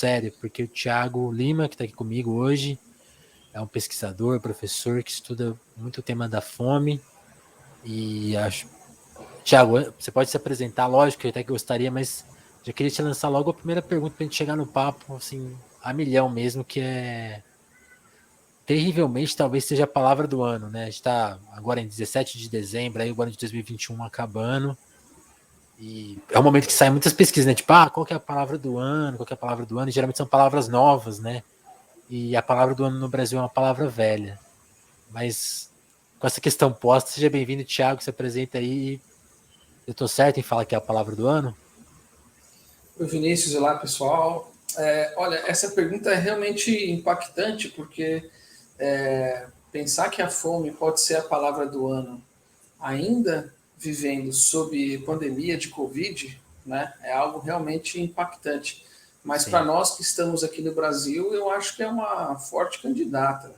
sério, porque o Thiago Lima, que está aqui comigo hoje, é um pesquisador, professor, que estuda muito o tema da fome. E acho... Thiago, você pode se apresentar, lógico, eu até que gostaria, mas já queria te lançar logo a primeira pergunta para a gente chegar no papo, assim, a milhão mesmo, que é terrivelmente, talvez seja a palavra do ano, né? A gente está agora em 17 de dezembro, aí o ano de 2021 acabando. E é um momento que saem muitas pesquisas, né? Tipo, qual que é a palavra do ano? Qual que é a palavra do ano? E geralmente são palavras novas, né? E a palavra do ano no Brasil é uma palavra velha. Mas com essa questão posta, seja bem-vindo, Thiago, se apresenta aí. Eu tô certo em falar que é a palavra do ano? Oi, Vinícius, olá pessoal. Olha, essa pergunta é realmente impactante porque pensar que a fome pode ser a palavra do ano, ainda vivendo sob pandemia de Covid, né, é algo realmente impactante. Mas para nós que estamos aqui no Brasil, eu acho que é uma forte candidata.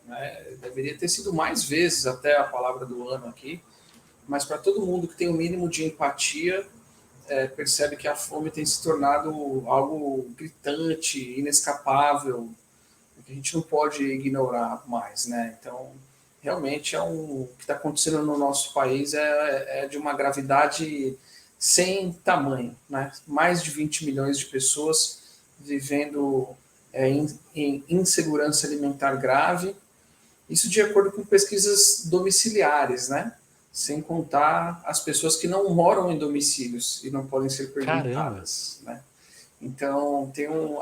Né? Deveria ter sido mais vezes até a palavra do ano aqui, mas para todo mundo que tem o mínimo de empatia, percebe que a fome tem se tornado algo gritante, inescapável, que a gente não pode ignorar mais, né? Então, realmente o que está acontecendo no nosso país é de uma gravidade sem tamanho, né? Mais de 20 milhões de pessoas vivendo em insegurança alimentar grave, isso de acordo com pesquisas domiciliares, né? Sem contar as pessoas que não moram em domicílios e não podem ser perguntadas, né? Então,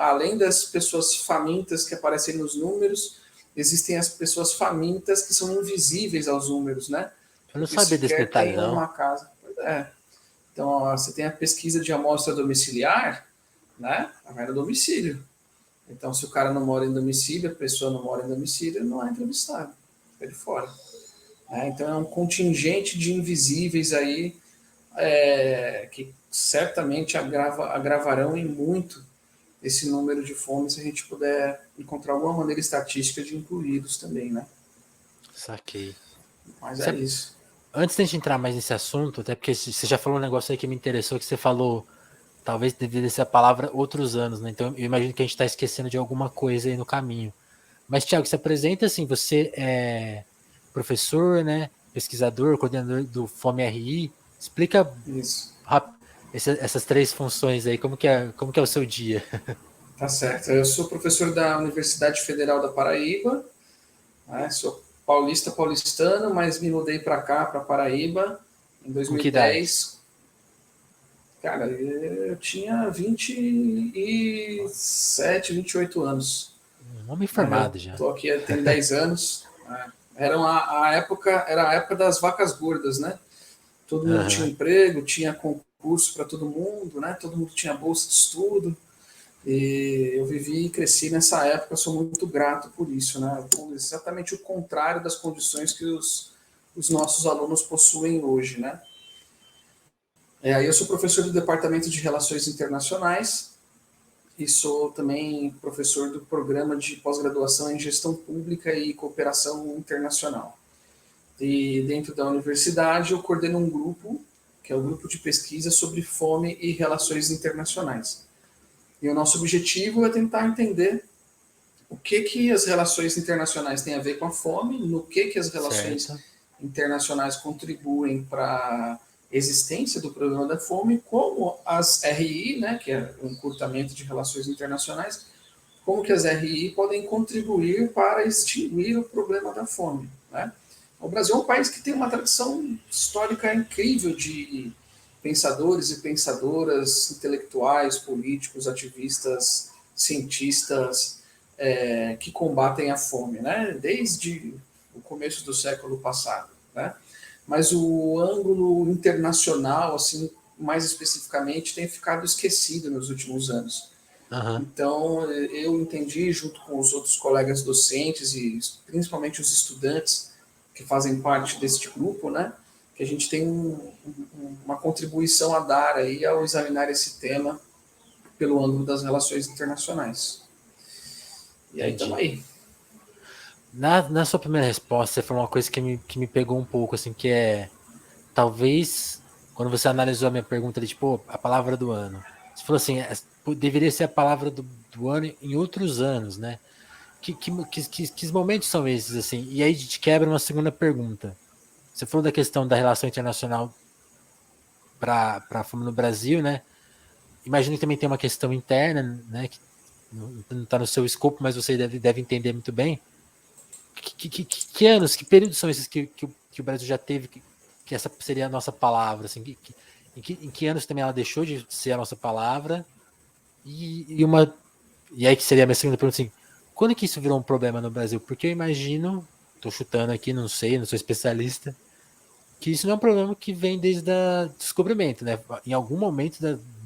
além das pessoas famintas que aparecem nos números, existem as pessoas famintas que são invisíveis aos números, né? Eu não sabia desse detalhe, não. Uma casa. Então, você tem a pesquisa de amostra domiciliar, né? Vai no domicílio. Então, se o cara não mora em domicílio, a pessoa não mora em domicílio, não é entrevistado, fica de fora. Então, é um contingente de invisíveis aí que certamente agravarão em muito esse número de fome se a gente puder encontrar alguma maneira estatística de incluí-los também, né? Saquei. Mas é isso. Antes de a gente entrar mais nesse assunto, até porque você já falou um negócio aí que me interessou, que você falou, talvez deveria ser a palavra outros anos, né? Então eu imagino que a gente está esquecendo de alguma coisa aí no caminho. Mas, Thiago, se apresenta assim, você é professor, né? Pesquisador, coordenador do Fome RI. Explica essas três funções aí, como que é o seu dia? Tá certo. Eu sou professor da Universidade Federal da Paraíba, né? Sou paulistano, mas me mudei para cá, para Paraíba, em 2010. Cara, eu tinha 27, 28 anos. Um homem formado já. Estou aqui tem 10 anos. Era a época das vacas gordas, né? Todo mundo tinha emprego, tinha concurso para todo mundo, né? Todo mundo tinha bolsa de estudo. E eu vivi e cresci nessa época, sou muito grato por isso, né? Exatamente o contrário das condições que os nossos alunos possuem hoje, né? Eu sou professor do Departamento de Relações Internacionais e sou também professor do Programa de Pós-Graduação em Gestão Pública e Cooperação Internacional. E dentro da universidade eu coordeno um grupo, que é o Grupo de Pesquisa sobre Fome e Relações Internacionais. E o nosso objetivo é tentar entender o que as relações internacionais têm a ver com a fome, no que as relações internacionais contribuem para a existência do problema da fome, como as RI, né, que é o encurtamento de relações internacionais, como que as RI podem contribuir para extinguir o problema da fome, né? O Brasil é um país que tem uma tradição histórica incrível de pensadores e pensadoras, intelectuais, políticos, ativistas, cientistas que combatem a fome, né? Desde o começo do século passado, né? Mas o ângulo internacional, assim, mais especificamente, tem ficado esquecido nos últimos anos. Então, eu entendi, junto com os outros colegas docentes e principalmente os estudantes que fazem parte deste grupo, né, que a gente tem uma contribuição a dar aí ao examinar esse tema pelo ângulo das relações internacionais. E aí estamos aí. Na sua primeira resposta, você falou uma coisa que me pegou um pouco, assim, que é, talvez, quando você analisou a minha pergunta, de, tipo, a palavra do ano, você falou assim, deveria ser a palavra do ano em outros anos, né? Que momentos são esses, assim? E aí a gente quebra uma segunda pergunta. Você falou da questão da relação internacional para a fome no Brasil, né? Imagino que também tem uma questão interna, né? Que não está no seu escopo, mas você deve entender muito bem. Que anos, que períodos são esses que o Brasil já teve, que essa seria a nossa palavra? Assim, em que anos também ela deixou de ser a nossa palavra? E aí que seria a minha segunda pergunta, assim, quando que isso virou um problema no Brasil? Porque eu imagino, tô chutando aqui, não sei, não sou especialista, que isso não é um problema que vem desde o descobrimento, né? Em algum momento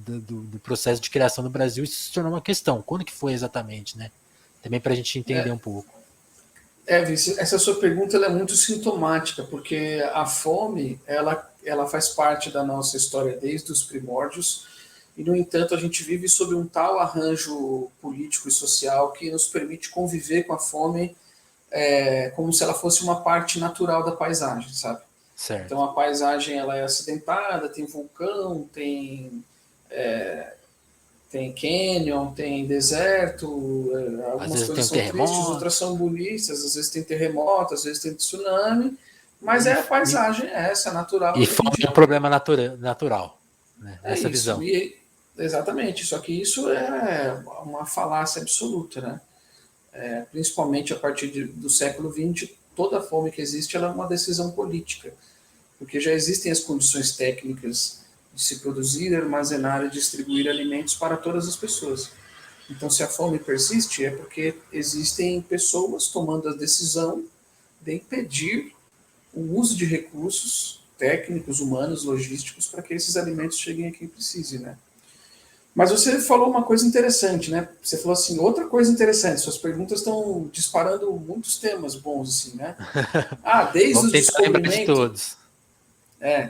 do processo de criação do Brasil, isso se tornou uma questão. Quando que foi exatamente, né? Também para a gente entender um pouco. Vice, essa sua pergunta ela é muito sintomática, porque a fome ela faz parte da nossa história desde os primórdios, e, no entanto, a gente vive sob um tal arranjo político e social que nos permite conviver com a fome como se ela fosse uma parte natural da paisagem, sabe? Certo. Então, a paisagem ela é acidentada, tem vulcão, tem canyon, tem deserto, algumas coisas são tristes, outras são bonitas, às vezes tem terremoto, às vezes tem tsunami, mas a paisagem é essa, natural. E fome é um problema natural, né? É Essa isso, visão. exatamente, só que isso é uma falácia absoluta, né? Principalmente a partir do século XX, toda a fome que existe ela é uma decisão política, porque já existem as condições técnicas de se produzir, armazenar e distribuir alimentos para todas as pessoas. Então, se a fome persiste, é porque existem pessoas tomando a decisão de impedir o uso de recursos técnicos, humanos, logísticos, para que esses alimentos cheguem a quem precise, né? Mas você falou uma coisa interessante, né? Você falou assim, outra coisa interessante, suas perguntas estão disparando muitos temas bons, assim, né? Desde Vamos o tentar lembrar de descobrimento, todos.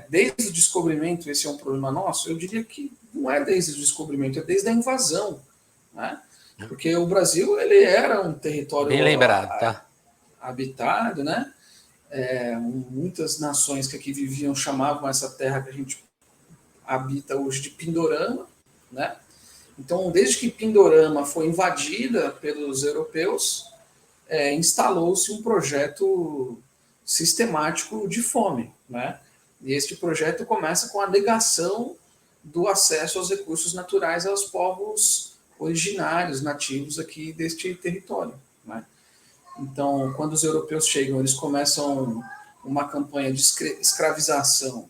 desde o descobrimento esse é um problema nosso, eu diria que não é desde o descobrimento, é desde a invasão, né? Porque o Brasil, ele era um território Bem lembrado, tá? habitado, né? Muitas nações que aqui viviam chamavam essa terra que a gente habita hoje de Pindorama, né? Então, desde que Pindorama foi invadida pelos europeus, instalou-se um projeto sistemático de fome, né? E este projeto começa com a negação do acesso aos recursos naturais aos povos originários, nativos aqui deste território, né? Então, quando os europeus chegam, eles começam uma campanha de escravização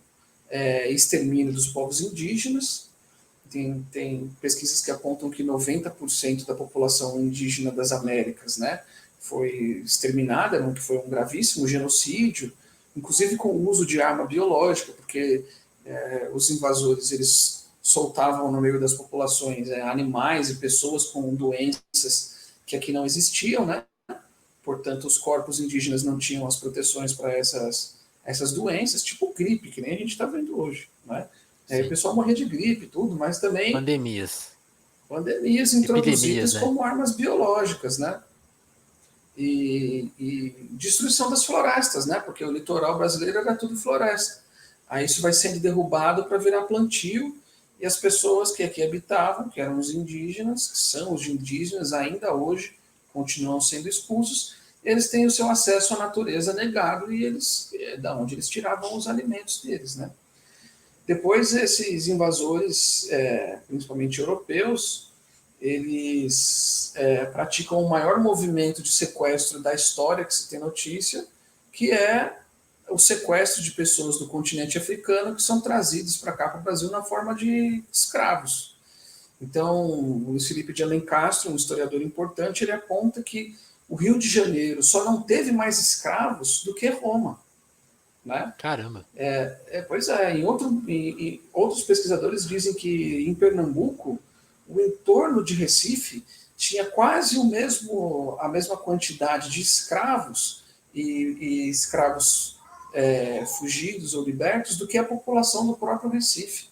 e extermínio dos povos indígenas. Tem pesquisas que apontam que 90% da população indígena das Américas, né, foi exterminada, que foi um gravíssimo genocídio, inclusive com o uso de arma biológica, porque os invasores eles soltavam no meio das populações animais e pessoas com doenças que aqui não existiam, né? Portanto, os corpos indígenas não tinham as proteções para essas doenças, tipo gripe, que nem a gente está vendo hoje, né? O pessoal morria de gripe e tudo, mas também pandemias introduzidas, né? como armas biológicas, né? E destruição das florestas, né? Porque o litoral brasileiro era tudo floresta. Aí isso vai sendo derrubado para virar plantio, e as pessoas que aqui habitavam, que eram os indígenas, que são os indígenas ainda hoje, continuam sendo expulsos, eles têm o seu acesso à natureza negado, e eles, da onde eles tiravam os alimentos deles, né? Depois, esses invasores, principalmente europeus, eles praticam o maior movimento de sequestro da história que se tem notícia, que é o sequestro de pessoas do continente africano que são trazidas para cá, para o Brasil, na forma de escravos. Então, o Luiz Felipe de Alencastro, um historiador importante, ele aponta que o Rio de Janeiro só não teve mais escravos do que Roma, né? Caramba. Pois é. Outros pesquisadores dizem que em Pernambuco, o entorno de Recife tinha quase a mesma quantidade de escravos e escravos fugidos ou libertos do que a população do próprio Recife.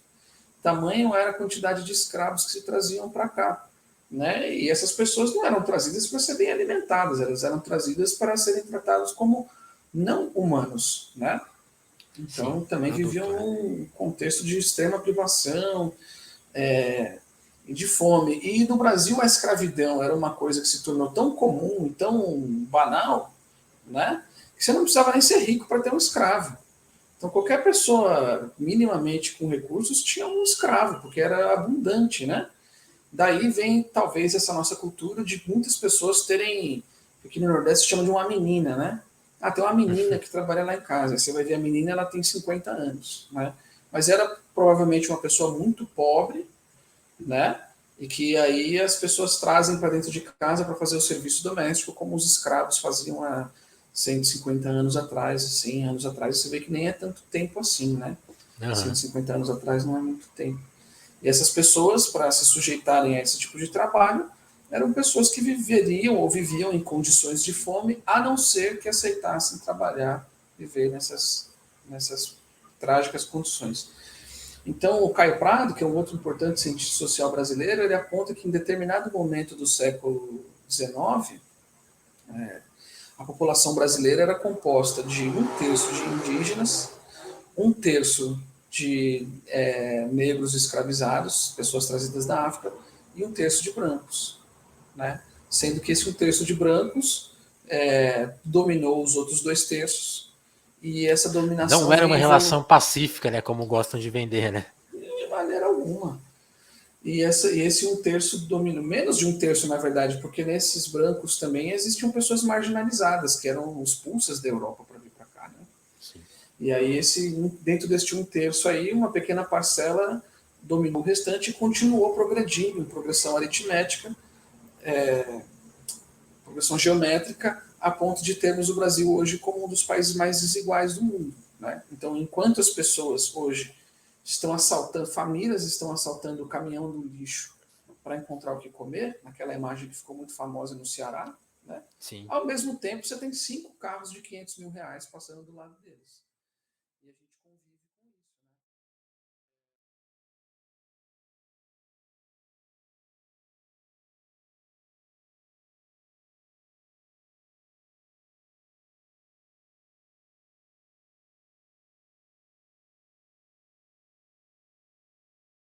Tamanho era a quantidade de escravos que se traziam para cá, né? E essas pessoas não eram trazidas para serem alimentadas, elas eram trazidas para serem tratadas como não humanos, né? Então, também viviam num contexto de extrema privação, e de fome. E no Brasil a escravidão era uma coisa que se tornou tão comum, tão banal, né? Que você não precisava nem ser rico para ter um escravo. Então qualquer pessoa minimamente com recursos tinha um escravo, porque era abundante, né? Daí vem talvez essa nossa cultura de muitas pessoas terem, aqui no Nordeste chama de uma menina, né? Ah, tem uma menina que trabalha lá em casa. Aí você vai ver a menina, ela tem 50 anos, né? Mas era provavelmente uma pessoa muito pobre, né? E que aí as pessoas trazem para dentro de casa para fazer o serviço doméstico, como os escravos faziam há 150 anos atrás, 100 anos atrás. Você vê que nem é tanto tempo assim, né? Uhum. 150 anos atrás não é muito tempo. E essas pessoas, para se sujeitarem a esse tipo de trabalho, eram pessoas que viveriam ou viviam em condições de fome, a não ser que aceitassem trabalhar, viver nessas trágicas condições. Então, o Caio Prado, que é um outro importante cientista social brasileiro, ele aponta que em determinado momento do século XIX, a população brasileira era composta de um terço de indígenas, um terço de negros escravizados, pessoas trazidas da África, e um terço de brancos, né? Sendo que esse um terço de brancos dominou os outros dois terços, e essa Não dominação era uma vem relação evoluindo pacífica, né? Como gostam de vender, né? de maneira alguma. E esse um terço dominou, menos de um terço, na verdade, porque nesses brancos também existiam pessoas marginalizadas, que eram os pulsas da Europa para vir para cá, né? Sim. E aí, dentro deste um terço aí, uma pequena parcela dominou o restante e continuou progredindo em progressão aritmética, progressão geométrica, a ponto de termos o Brasil hoje como um dos países mais desiguais do mundo, né? Então, enquanto as pessoas hoje estão assaltando, famílias estão assaltando o caminhão do lixo para encontrar o que comer, naquela imagem que ficou muito famosa no Ceará, né? Sim. Ao mesmo tempo, você tem 5 carros de R$ 500 mil passando do lado deles.